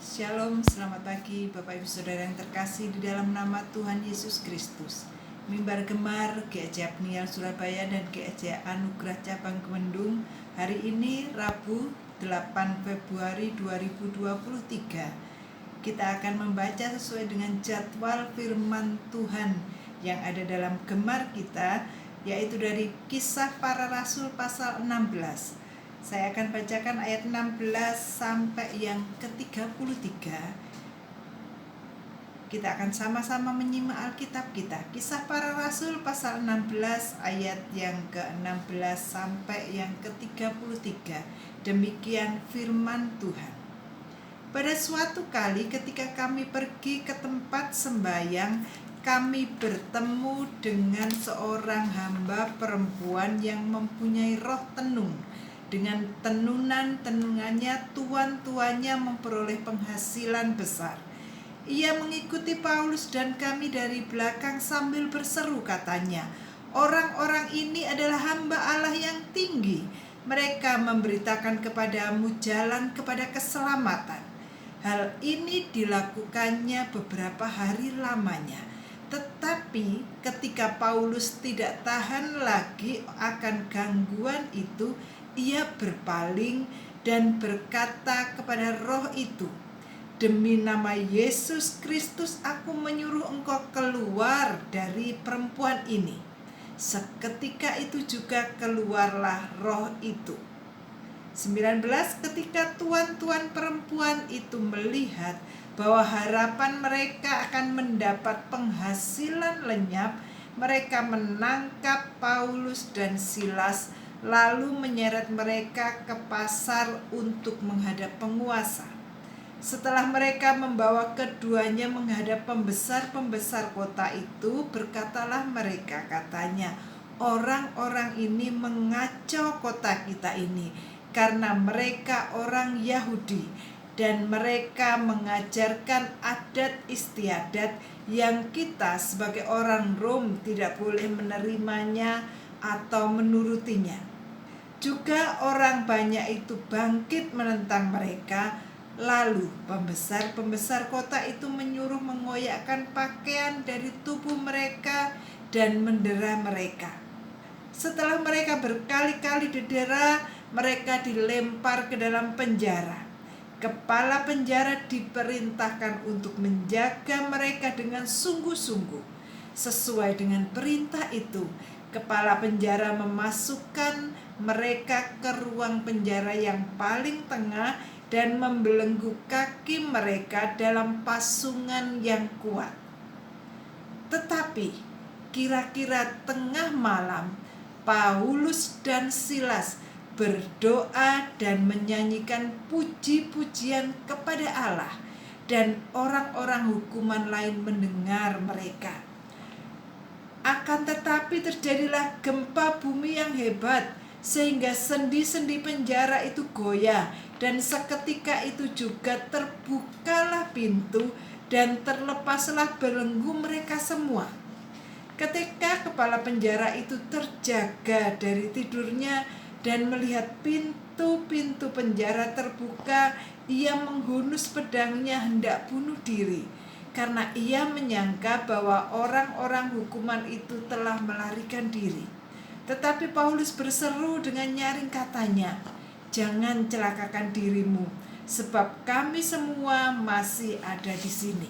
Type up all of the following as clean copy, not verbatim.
Shalom, selamat pagi Bapak Ibu Saudara yang terkasih di dalam nama Tuhan Yesus Kristus. Mimbar Gemar GEJ Pniel Surabaya dan GEJ Anugerah Cabang Kemendung hari ini Rabu 8 Februari 2023. Kita akan membaca sesuai dengan jadwal firman Tuhan yang ada dalam Gemar kita, yaitu dari Kisah Para Rasul pasal 16. Saya akan bacakan ayat 16 sampai yang ke-33. Kita akan sama-sama menyimak Alkitab kita. Kisah Para Rasul pasal 16 ayat yang ke-16 sampai yang ke-33. Demikian firman Tuhan. Pada suatu kali ketika kami pergi ke tempat sembahyang, kami bertemu dengan seorang hamba perempuan yang mempunyai roh tenung. Dengan tenunan-tenungannya tuan-tuannya memperoleh penghasilan besar. Ia mengikuti Paulus dan kami dari belakang sambil berseru, katanya, "Orang-orang ini adalah hamba Allah yang tinggi. Mereka memberitakan kepadamu jalan kepada keselamatan." Hal ini dilakukannya beberapa hari lamanya. Tetapi ketika Paulus tidak tahan lagi akan gangguan itu, ia berpaling dan berkata kepada roh itu, "Demi nama Yesus Kristus aku menyuruh engkau keluar dari perempuan ini." Seketika itu juga keluarlah roh itu. 19. Ketika tuan-tuan perempuan itu melihat bahwa harapan mereka akan mendapat penghasilan lenyap, mereka menangkap Paulus dan Silas lalu menyeret mereka ke pasar untuk menghadap penguasa. Setelah mereka membawa keduanya menghadap pembesar-pembesar kota itu, berkatalah mereka, katanya, "Orang-orang ini mengacau kota kita ini karena mereka orang Yahudi dan mereka mengajarkan adat istiadat yang kita sebagai orang Rom tidak boleh menerimanya atau menurutinya." Juga orang banyak itu bangkit menentang mereka. Lalu pembesar-pembesar kota itu menyuruh mengoyakkan pakaian dari tubuh mereka dan mendera mereka. Setelah mereka berkali-kali didera, mereka dilempar ke dalam penjara. Kepala penjara diperintahkan untuk menjaga mereka dengan sungguh-sungguh. Sesuai dengan perintah itu, kepala penjara memasukkan mereka ke ruang penjara yang paling tengah dan membelenggu kaki mereka dalam pasungan yang kuat. Tetapi kira-kira tengah malam, Paulus dan Silas berdoa dan menyanyikan puji-pujian kepada Allah, dan orang-orang hukuman lain mendengar mereka. Akan tetapi terjadilah gempa bumi yang hebat, sehingga sendi-sendi penjara itu goyah, dan seketika itu juga terbukalah pintu dan terlepaslah belenggu mereka semua. Ketika kepala penjara itu terjaga dari tidurnya dan melihat pintu-pintu penjara terbuka, ia menghunus pedangnya hendak bunuh diri, karena ia menyangka bahwa orang-orang hukuman itu telah melarikan diri. Tetapi Paulus berseru dengan nyaring, katanya, "Jangan celakakan dirimu, sebab kami semua masih ada di sini."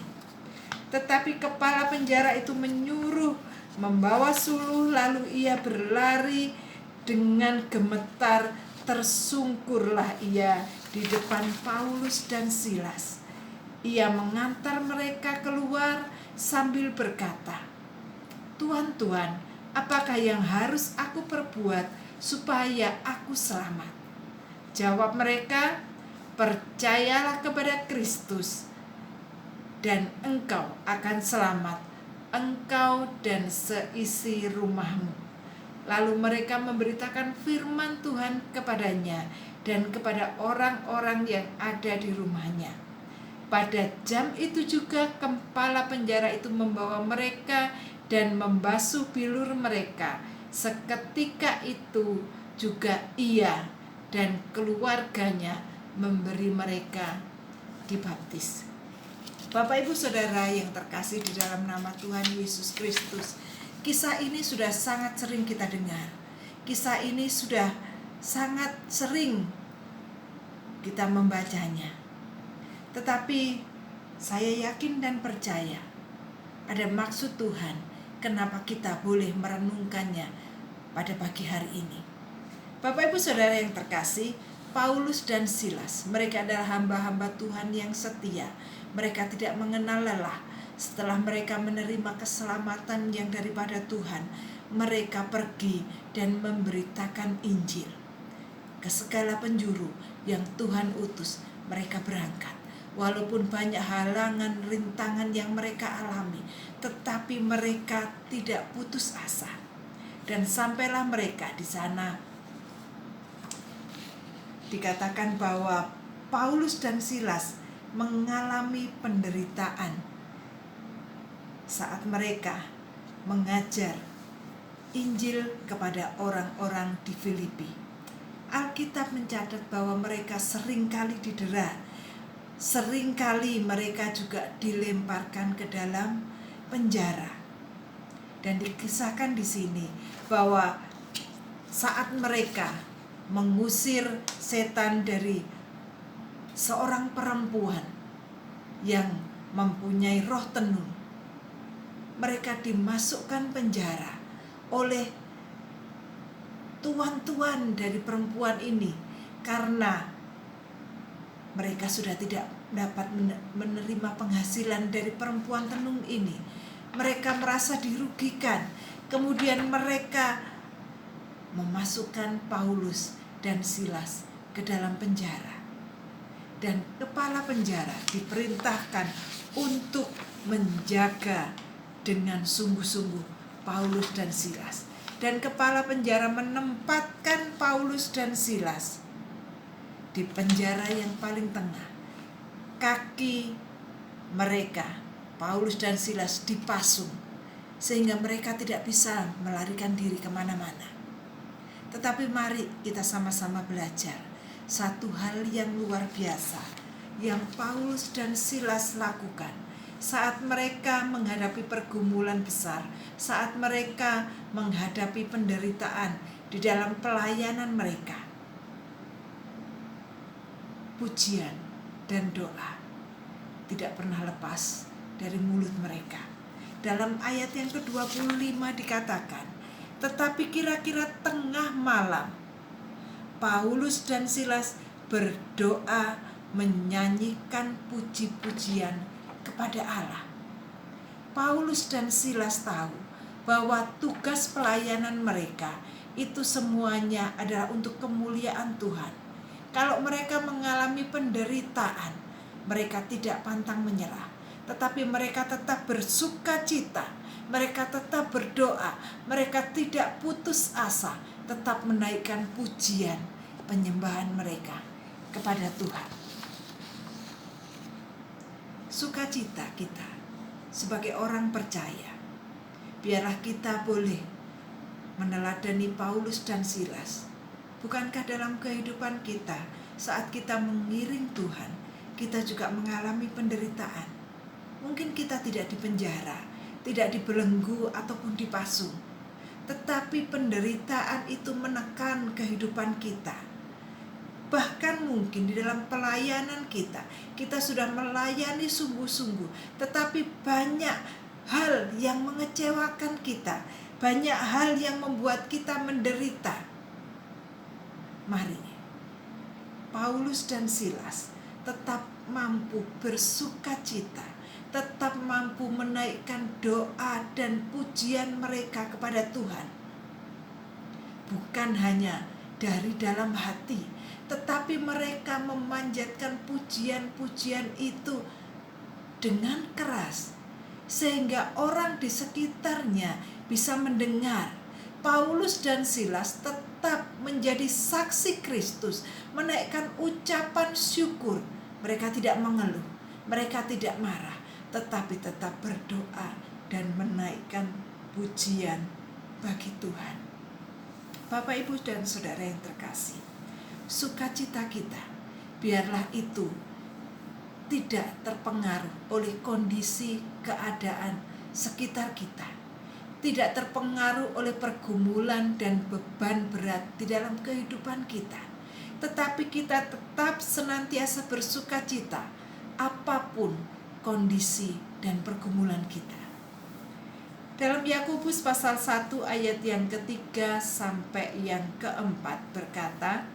Tetapi kepala penjara itu menyuruh membawa suluh, lalu ia berlari dengan gemetar. Tersungkurlah ia di depan Paulus dan Silas. Ia mengantar mereka keluar sambil berkata, "Tuan-tuan, apakah yang harus aku perbuat supaya aku selamat?" Jawab mereka, "Percayalah kepada Kristus, dan engkau akan selamat, engkau dan seisi rumahmu." Lalu mereka memberitakan firman Tuhan kepadanya dan kepada orang-orang yang ada di rumahnya. Pada jam itu juga kepala penjara itu membawa mereka dan membasuh bilur mereka. Seketika itu juga ia dan keluarganya memberi mereka dibaptis. Bapak Ibu Saudara yang terkasih di dalam nama Tuhan Yesus Kristus, kisah ini sudah sangat sering kita dengar. Kisah ini sudah sangat sering kita membacanya. Tetapi saya yakin dan percaya ada maksud Tuhan kenapa kita boleh merenungkannya pada pagi hari ini. Bapak Ibu Saudara yang terkasih, Paulus dan Silas, mereka adalah hamba-hamba Tuhan yang setia. Mereka tidak mengenal lelah. Setelah mereka menerima keselamatan yang daripada Tuhan, mereka pergi dan memberitakan Injil ke segala penjuru yang Tuhan utus. Mereka berangkat. Walaupun banyak halangan, rintangan yang mereka alami, tetapi mereka tidak putus asa. Dan sampailah mereka di sana. Dikatakan bahwa Paulus dan Silas mengalami penderitaan saat mereka mengajar Injil kepada orang-orang di Filipi. Alkitab mencatat bahwa mereka seringkali didera, seringkali mereka juga dilemparkan ke dalam penjara. Dan dikisahkan di sini bahwa saat mereka mengusir setan dari seorang perempuan yang mempunyai roh tenung, mereka dimasukkan penjara oleh tuan-tuan dari perempuan ini karena mereka sudah tidak dapat menerima penghasilan dari perempuan tenung ini. Mereka merasa dirugikan. Kemudian mereka memasukkan Paulus dan Silas ke dalam penjara. Dan kepala penjara diperintahkan untuk menjaga dengan sungguh-sungguh Paulus dan Silas. Dan kepala penjara menempatkan Paulus dan Silas di penjara yang paling tengah. Kaki mereka, Paulus dan Silas, dipasung sehingga mereka tidak bisa melarikan diri kemana-mana. Tetapi mari kita sama-sama belajar satu hal yang luar biasa yang Paulus dan Silas lakukan saat mereka menghadapi pergumulan besar, saat mereka menghadapi penderitaan di dalam pelayanan mereka. Pujian dan doa tidak pernah lepas dari mulut mereka. Dalam ayat yang ke-25 dikatakan, tetapi kira-kira tengah malam Paulus dan Silas berdoa menyanyikan puji-pujian kepada Allah. Paulus dan Silas tahu bahwa tugas pelayanan mereka itu semuanya adalah untuk kemuliaan Tuhan. Kalau mereka mengalami penderitaan, mereka tidak pantang menyerah, tetapi mereka tetap bersukacita, mereka tetap berdoa, mereka tidak putus asa, tetap menaikkan pujian penyembahan mereka kepada Tuhan. Sukacita kita sebagai orang percaya, biarlah kita boleh meneladani Paulus dan Silas. Bukankah dalam kehidupan kita saat kita mengiring Tuhan, kita juga mengalami penderitaan? Mungkin kita tidak dipenjara, tidak dibelenggu ataupun dipasung, tetapi penderitaan itu menekan kehidupan kita. Bahkan mungkin di dalam pelayanan kita sudah melayani sungguh-sungguh, tetapi banyak hal yang mengecewakan kita, banyak hal yang membuat kita menderita. Mari Paulus dan Silas tetap mampu bersukacita, tetap mampu menaikkan doa dan pujian mereka kepada Tuhan. Bukan hanya dari dalam hati, tetapi mereka memanjatkan pujian-pujian itu dengan keras, sehingga orang di sekitarnya bisa mendengar. Paulus dan Silas tetap menjadi saksi Kristus, menaikkan ucapan syukur. Mereka tidak mengeluh, mereka tidak marah, tetapi tetap berdoa dan menaikkan pujian bagi Tuhan. Bapak, Ibu, dan Saudara yang terkasih, sukacita kita biarlah itu tidak terpengaruh oleh kondisi keadaan sekitar kita, tidak terpengaruh oleh pergumulan dan beban berat di dalam kehidupan kita, tetapi kita tetap senantiasa bersuka cita apapun kondisi dan pergumulan kita. Dalam Yakobus pasal 1 ayat yang ketiga sampai yang keempat berkata,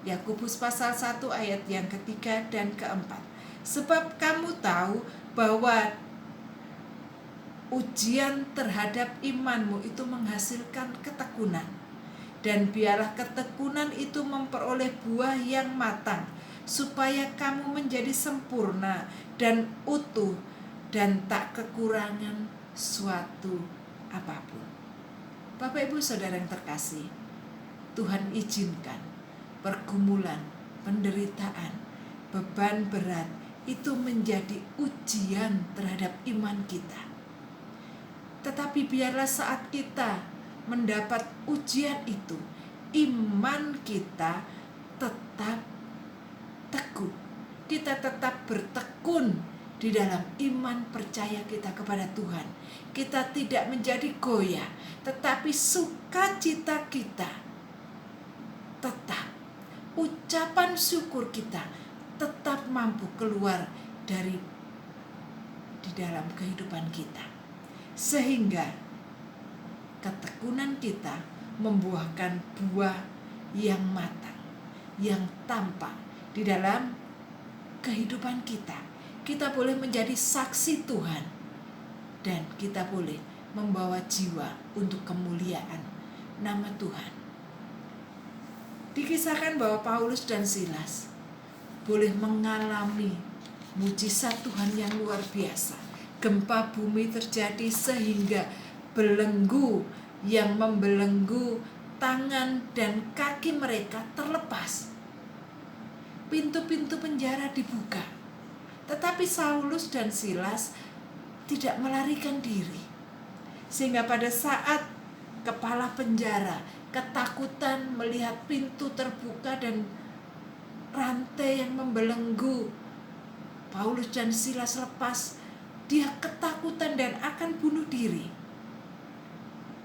Yakobus pasal 1 ayat yang ketiga dan keempat, sebab kamu tahu bahwa ujian terhadap imanmu itu menghasilkan ketekunan, dan biarlah ketekunan itu memperoleh buah yang matang, supaya kamu menjadi sempurna dan utuh dan tak kekurangan suatu apapun. Bapak Ibu Saudara yang terkasih, Tuhan izinkan pergumulan, penderitaan, beban berat itu menjadi ujian terhadap iman kita. Tetapi biarlah saat kita mendapat ujian itu, iman kita tetap teguh. Kita tetap bertekun di dalam iman percaya kita kepada Tuhan. Kita tidak menjadi goyah, tetapi sukacita kita tetap, ucapan syukur kita tetap mampu keluar dari di dalam kehidupan kita, sehingga ketekunan kita membuahkan buah yang matang, yang tampak di dalam kehidupan kita. Kita boleh menjadi saksi Tuhan, dan kita boleh membawa jiwa untuk kemuliaan nama Tuhan. Dikisahkan bahwa Paulus dan Silas boleh mengalami mujizat Tuhan yang luar biasa. Gempa bumi terjadi sehingga belenggu yang membelenggu tangan dan kaki mereka terlepas. Pintu-pintu penjara dibuka. Tetapi Saulus dan Silas tidak melarikan diri. Sehingga pada saat kepala penjara ketakutan melihat pintu terbuka dan rantai yang membelenggu Paulus dan Silas lepas, dia ketakutan dan akan bunuh diri.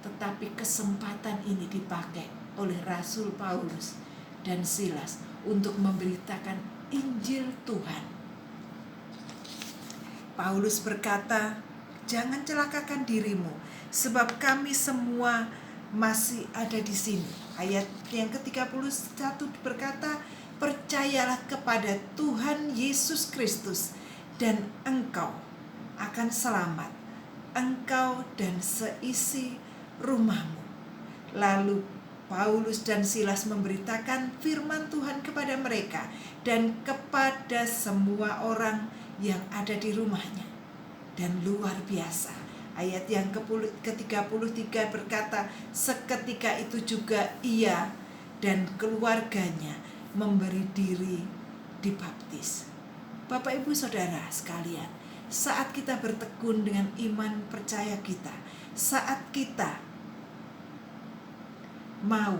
Tetapi kesempatan ini dipakai oleh Rasul Paulus dan Silas untuk memberitakan Injil Tuhan. Paulus berkata, jangan celakakan dirimu, sebab kami semua masih ada di sini. Ayat yang ke-31 berkata, percayalah kepada Tuhan Yesus Kristus dan engkau akan selamat, engkau dan seisi rumahmu. Lalu Paulus dan Silas memberitakan firman Tuhan kepada mereka dan kepada semua orang yang ada di rumahnya. Dan luar biasa, ayat yang ke-33 berkata, seketika itu juga ia dan keluarganya memberi diri dibaptis. Bapak Ibu Saudara sekalian, saat kita bertekun dengan iman percaya kita, saat kita mau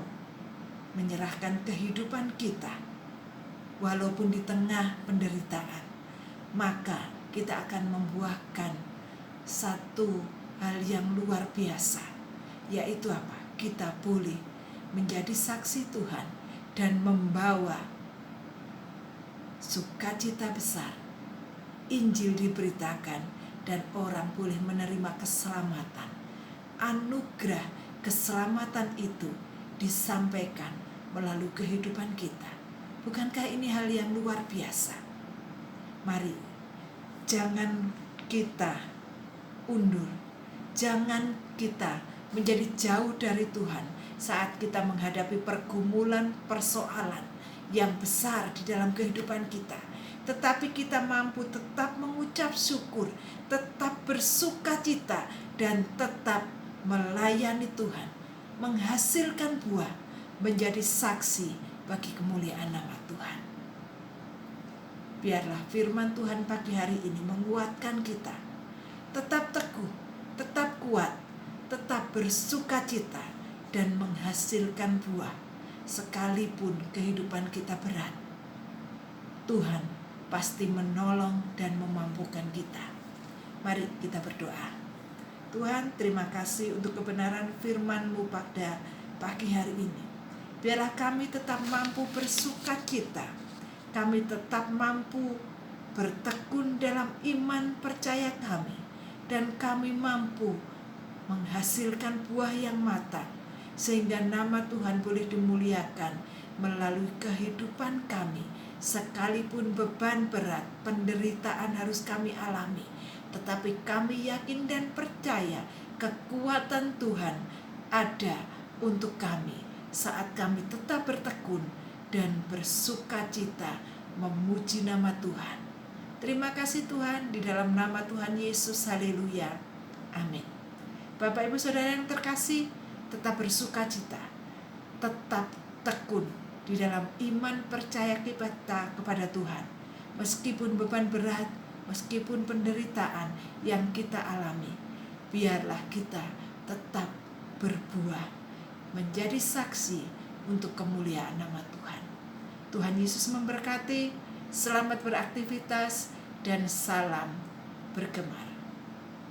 menyerahkan kehidupan kita walaupun di tengah penderitaan, maka kita akan membuahkan satu hal yang luar biasa, yaitu apa? Kita boleh menjadi saksi Tuhan dan membawa sukacita besar. Injil diberitakan dan orang boleh menerima keselamatan. Anugerah keselamatan itu disampaikan melalui kehidupan kita. Bukankah ini hal yang luar biasa? Mari, jangan kita undur, jangan kita menjadi jauh dari Tuhan saat kita menghadapi pergumulan, persoalan yang besar di dalam kehidupan kita. Tetapi kita mampu tetap mengucap syukur, tetap bersuka cita, dan tetap melayani Tuhan, menghasilkan buah, menjadi saksi bagi kemuliaan nama Tuhan. Biarlah firman Tuhan pagi hari ini menguatkan kita. Tetap teguh, tetap kuat, tetap bersuka cita, dan menghasilkan buah sekalipun kehidupan kita berat. Tuhan pasti menolong dan memampukan kita. Mari kita berdoa. Tuhan, terima kasih untuk kebenaran firman-Mu pada pagi hari ini. Biarlah kami tetap mampu bersukacita, kami tetap mampu bertekun dalam iman percaya kami, dan kami mampu menghasilkan buah yang matang, sehingga nama Tuhan boleh dimuliakan melalui kehidupan kami. Sekalipun beban berat, penderitaan harus kami alami, tetapi kami yakin dan percaya kekuatan Tuhan ada untuk kami saat kami tetap bertekun dan bersukacita memuji nama Tuhan. Terima kasih Tuhan, di dalam nama Tuhan Yesus, haleluya, amin. Bapak Ibu Saudara yang terkasih, tetap bersukacita, tetap tekun di dalam iman percaya kita kepada Tuhan. Meskipun beban berat, meskipun penderitaan yang kita alami, biarlah kita tetap berbuah, menjadi saksi untuk kemuliaan nama Tuhan. Tuhan Yesus memberkati, selamat beraktivitas, dan salam bergemar.